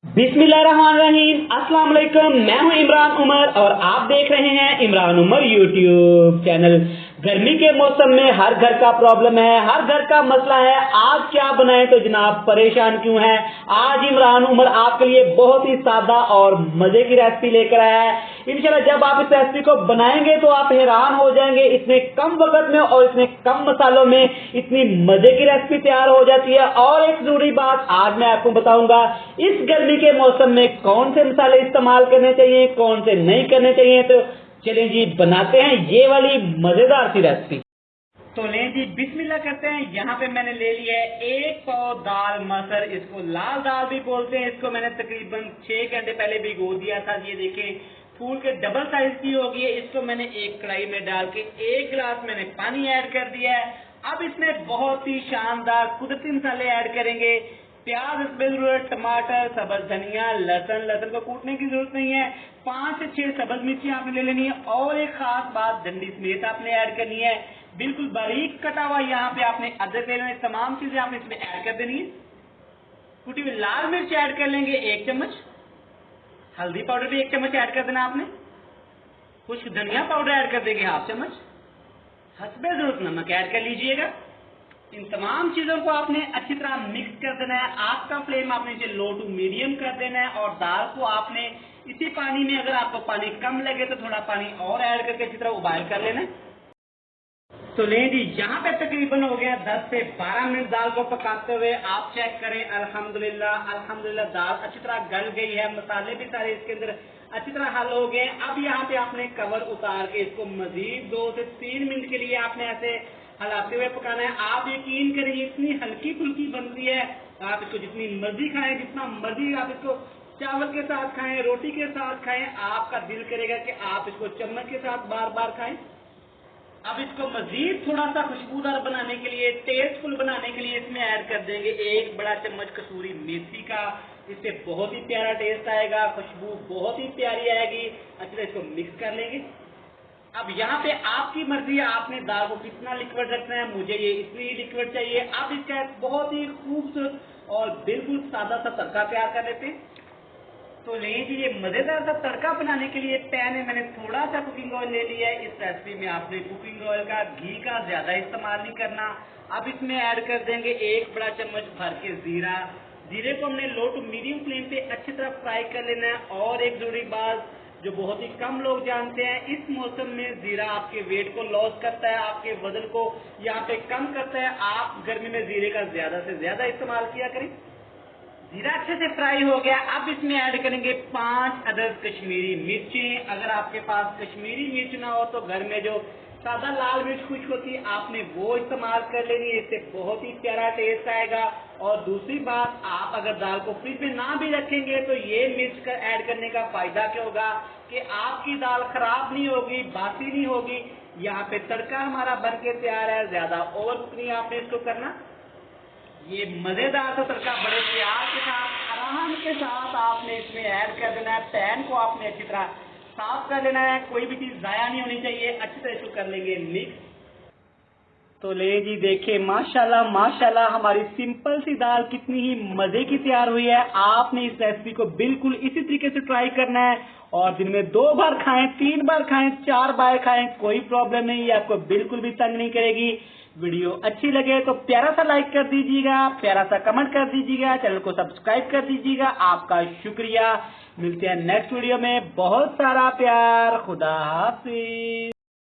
बिस्मिल्लाहिर्रहमानिर्रहीम, अस्सलाम वालेकुम। मैं हूं इमरान उमर और आप देख रहे हैं इमरान उमर यूट्यूब चैनल। गर्मी के मौसम में हर घर का प्रॉब्लम है, हर घर का मसला है। आज क्या बनाएं तो जनाब परेशान क्यों है। आज इमरान उमर आपके लिए बहुत ही सादा और मजे की रेसिपी लेकर आया है। इंशाल्लाह जब आप इस रेसिपी को बनाएंगे तो आप हैरान हो जाएंगे, इतने कम वक्त में और इतने कम मसालों में इतनी मजे की रेसिपी तैयार हो जाती है। और एक जरूरी बात आज मैं आपको बताऊंगा, इस गर्मी के मौसम में कौन से मसाले इस्तेमाल करने चाहिए, कौन से नहीं करने चाहिए। तो चलिए जी बनाते हैं ये वाली मजेदार सी रेसिपी। तो लें जी बिस्मिल्लाह करते हैं। यहाँ पे मैंने ले लिया है 1 पाव दाल मसर, इसको लाल दाल भी बोलते हैं। इसको मैंने तकरीबन 6 घंटे पहले भिगो दिया था। ये देखें फूल के डबल साइज की होगी। इसको मैंने एक कढ़ाई में डाल के 1 गिलास मैंने पानी ऐड कर दिया है। अब इसमें बहुत ही शानदार कुदरती मसाले ऐड करेंगे। प्याज इसमें जरूरत, टमाटर, सब्ज धनिया, लहसुन। लहसुन को कूटने की जरूरत नहीं है। 5 से 6 सब्ज मिर्ची आपने ले लेनी है। और एक खास बात, डंडी समेत आपने ऐड करनी है। बिल्कुल बारीक कटा हुआ यहाँ पे आपने अदरक ले लेना है। तमाम चीजें आपने इसमें ऐड कर देनी है। कुटी हुई लाल मिर्च ऐड कर लेंगे 1 चम्मच। हल्दी पाउडर भी 1 चम्मच ऐड कर देना आपने। कुछ धनिया पाउडर ऐड कर देंगे 1/2 चम्मच। हस्बे जरूरत नमक ऐड कर लीजिएगा। इन तमाम चीजों को आपने अच्छी तरह मिक्स कर देना है। आग का फ्लेम आपने इसे लो टू मीडियम कर देना है। और दाल को आपने इसी पानी में, अगर आपको पानी कम लगे तो थोड़ा पानी और ऐड करके अच्छी तरह उबाल कर लेना है। तो ले जी यहाँ पे तकरीबन हो गया 10 से 12 मिनट दाल को पकाते हुए। आप चेक करें, अल्हम्दुलिल्लाह अल्हम्दुलिल्लाह दाल अच्छी तरह गल गई है। मसाले भी सारे इसके अंदर अच्छी तरह हल हो गए। अब यहाँ पे आपने कवर उतार के इसको मजीद 2 से 3 मिनट के लिए आपने ऐसे हलाते हुए पकाना है। आप यकीन करिए इतनी हल्की फुल्की बनती है। आप इसको जितनी मर्जी खाएं, जितना मर्जी आप इसको चावल के साथ खाएं, रोटी के साथ खाएं, आपका दिल करेगा कि आप इसको चम्मच के साथ बार बार खाएं। अब इसको मजीद थोड़ा सा खुशबूदार बनाने के लिए, टेस्टफुल बनाने के लिए इसमें ऐड कर देंगे 1 बड़ा चम्मच कसूरी मेथी का। इससे बहुत ही प्यारा टेस्ट आएगा, खुशबू बहुत ही प्यारी आएगी। अच्छी तरह इसको मिक्स कर लेंगे। अब यहाँ पे आपकी मर्जी है, आपने दाल को कितना लिक्विड रखना है। मुझे ये इतनी लिक्विड चाहिए। अब इसका एक बहुत ही खूबसूरत और बिल्कुल सादा सा तड़का तैयार कर लेते हैं। तो नहीं जी, ये मजेदार सा तड़का बनाने के लिए पैन में मैंने थोड़ा सा कुकिंग ऑयल ले लिया है। इस रेसिपी में आपने कुकिंग ऑयल का, घी का ज्यादा इस्तेमाल नहीं करना। अब इसमें ऐड कर देंगे 1 बड़ा चम्मच भर के जीरा। जीरे को हमने लो टू मीडियम फ्लेम पे अच्छी तरह फ्राई कर लेना है। और एक जरूरी बात जो बहुत ही कम लोग जानते हैं, इस मौसम में जीरा आपके वेट को लॉस करता है, आपके वजन को यहाँ पे कम करता है। आप गर्मी में जीरे का ज्यादा से ज्यादा इस्तेमाल किया करें। जीरा अच्छे से फ्राई हो गया। अब इसमें ऐड करेंगे 5 अदद कश्मीरी मिर्चें। अगर आपके पास कश्मीरी मिर्च ना हो तो घर में जो सादा लाल मिर्च खुश होती है आपने वो इस्तेमाल कर लेनी है। इससे बहुत ही प्यारा टेस्ट आएगा। और दूसरी बात, आप अगर दाल को फ्रिज में ना भी रखेंगे तो ये मिर्च का ऐड करने का फायदा क्या होगा कि आपकी दाल खराब नहीं होगी, बासी नहीं होगी। यहाँ पे तड़का हमारा बन के तैयार है। ज्यादा ओवर कुक नहीं आपने इसको करना। ये मजेदार सा तड़का बड़े प्यार के साथ, आराम के साथ आपने इसमें ऐड कर देना है। पैन को आपने अच्छी तरह साफ कर लेना है, कोई भी चीज जाया नहीं होनी चाहिए। अच्छी तरह इसको कर लेंगे मिक्स। तो ले जी देखिए, माशाल्लाह माशाल्लाह हमारी सिंपल सी दाल कितनी ही मजे की तैयार हुई है। आपने इस रेसिपी को बिल्कुल इसी तरीके से ट्राई करना है। और दिन में 2 बार खाएं, 3 बार खाएं, 4 बार खाएं, कोई प्रॉब्लम नहीं है। आपको बिल्कुल भी तंग नहीं करेगी। वीडियो अच्छी लगे तो प्यारा सा लाइक कर दीजिएगा, प्यारा सा कमेंट कर दीजिएगा, चैनल को सब्सक्राइब कर दीजिएगा। आपका शुक्रिया। मिलते हैं नेक्स्ट वीडियो में। बहुत सारा प्यार। खुदा हाफिज।